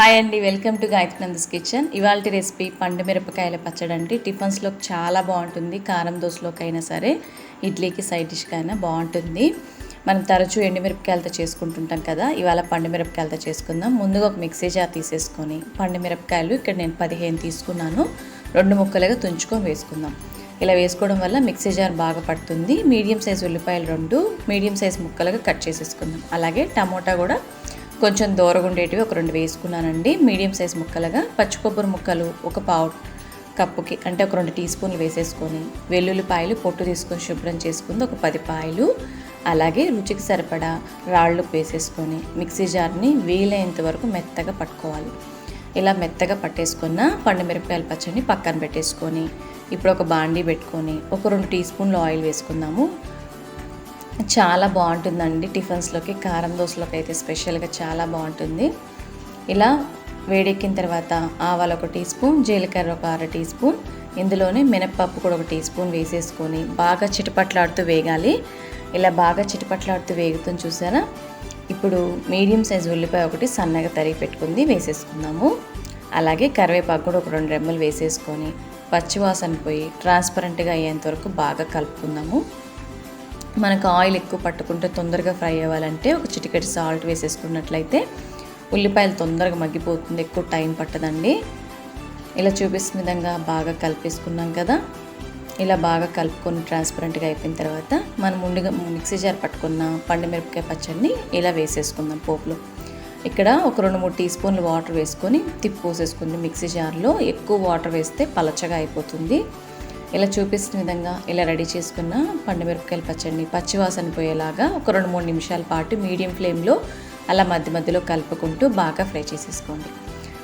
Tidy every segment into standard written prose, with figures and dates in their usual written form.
Hi అండి, welcome to Gayatri Nandu's kitchen. ఇవాళ recipe పండు మిరపకాయల పచ్చడి అండి. టిఫిన్స్లోకి చాలా బాగుంటుంది. కారం దోశలోకి అయినా సరే, ఇడ్లీకి సైడ్ డిష్కి అయినా బాగుంటుంది. మనం తరచూ ఎండుమిరపకాయలతో చేసుకుంటుంటాం కదా, ఇవాళ పండు మిరపకాయలతో చేసుకుందాం. ముందుగా ఒక మిక్సీ జార్ తీసేసుకొని పండు మిరపకాయలు ఇక్కడ నేను 15 తీసుకున్నాను. 2 ముక్కలుగా తుంచుకొని వేసుకుందాం. ఇలా వేసుకోవడం వల్ల మిక్సీ జార్ బాగా పడుతుంది. మీడియం సైజ్ ఉల్లిపాయలు 2 మీడియం సైజ్ ముక్కలుగా కట్ చేసేసుకుందాం. అలాగే టమోటా కూడా కొంచెం దూరగా ఉండేటివి ఒక 2 వేసుకున్నానండి, మీడియం సైజ్ ముక్కలుగా. పచ్చి కొబ్బరి ముక్కలు ఒక పావు కప్పుకి అంటే ఒక 2 టీ స్పూన్లు వేసేసుకొని, వెల్లుల్లిపాయలు పొట్టు తీసుకొని శుభ్రం చేసుకుంది ఒక 10 పాయలు. అలాగే రుచికి సరిపడా రాళ్ళు వేసేసుకొని మిక్సీ జార్ని వీలైనంత వరకు మెత్తగా పట్టుకోవాలి. ఇలా మెత్తగా పట్టేసుకున్న పండు మిరపకాయల పచ్చడిని పక్కన పెట్టేసుకొని, ఇప్పుడు ఒక బాండీ పెట్టుకొని ఒక 2 టీ స్పూన్లు ఆయిల్ వేసుకుందాము. చాలా బాగుంటుందండి టిఫిన్స్లోకి, కారం దోశలోకి అయితే స్పెషల్గా చాలా బాగుంటుంది. ఇలా వేడెక్కిన తర్వాత ఆవాలు 1 టీ స్పూన్, జీలకర్ర ఒక 1/2 టీ స్పూన్, ఇందులోనే మినప్పప్పు కూడా 1 టీ స్పూన్ వేసేసుకొని బాగా చిటపట్లాడుతూ వేగాలి. ఇలా బాగా చిటపట్లాడుతూ వేగుతుంది చూసారా. ఇప్పుడు మీడియం సైజ్ ఉల్లిపాయ ఒకటి సన్నగా తరిగి పెట్టుకుంది వేసేసుకుందాము. అలాగే కరివేపాకు కూడా ఒక 2 రెమ్మలు వేసేసుకొని పచ్చివాసన పోయి ట్రాన్స్పరెంట్గా అయ్యేంత వరకు బాగా కలుపుకుందాము. మనకు ఆయిల్ ఎక్కువ పట్టుకుంటే తొందరగా ఫ్రై అవ్వాలంటే ఒక చిటికెడు సాల్ట్ వేసేసుకున్నట్లయితే ఉల్లిపాయలు తొందరగా మగ్గిపోతుంది, ఎక్కువ టైం పట్టదండి. ఇలా చూపిస్తున్న విధంగా బాగా కలిపేసుకున్నాం కదా. ఇలా బాగా కలుపుకొని ట్రాన్స్పరెంట్గా అయిపోయిన తర్వాత మనం ముందుగా మిక్సీ జార్ పట్టుకున్న పండు మిరపకాయ పచ్చడిని ఇలా వేసేసుకుందాం పోపులో. ఇక్కడ ఒక 2-3 టీ స్పూన్లు వాటర్ వేసుకొని పోసేసుకుంది మిక్సీ జార్లో. ఎక్కువ వాటర్ వేస్తే పలచగా అయిపోతుంది. ఇలా చూపిస్తున్న విధంగా ఇలా రెడీ చేసుకున్న పండు మిరపకాయల పచ్చడిని పచ్చివాసన పోయేలాగా ఒక 2-3 నిమిషాల పాటు మీడియం ఫ్లేమ్లో అలా మధ్య మధ్యలో కలుపుకుంటూ బాగా ఫ్రై చేసేసుకోండి.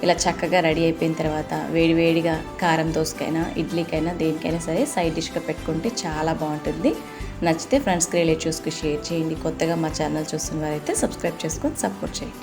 ఇలా చక్కగా రెడీ అయిపోయిన తర్వాత వేడివేడిగా కారం దోసకైనా ఇడ్లీకైనా దేనికైనా సరే సైడ్ డిష్గా పెట్టుకుంటే చాలా బాగుంటుంది. నచ్చితే ఫ్రెండ్స్కి రిలేటివ్స్కి షేర్ చేయండి. కొత్తగా మా ఛానల్ చూస్తున్న వారైతే సబ్స్క్రైబ్ చేసుకొని సపోర్ట్ చేయండి.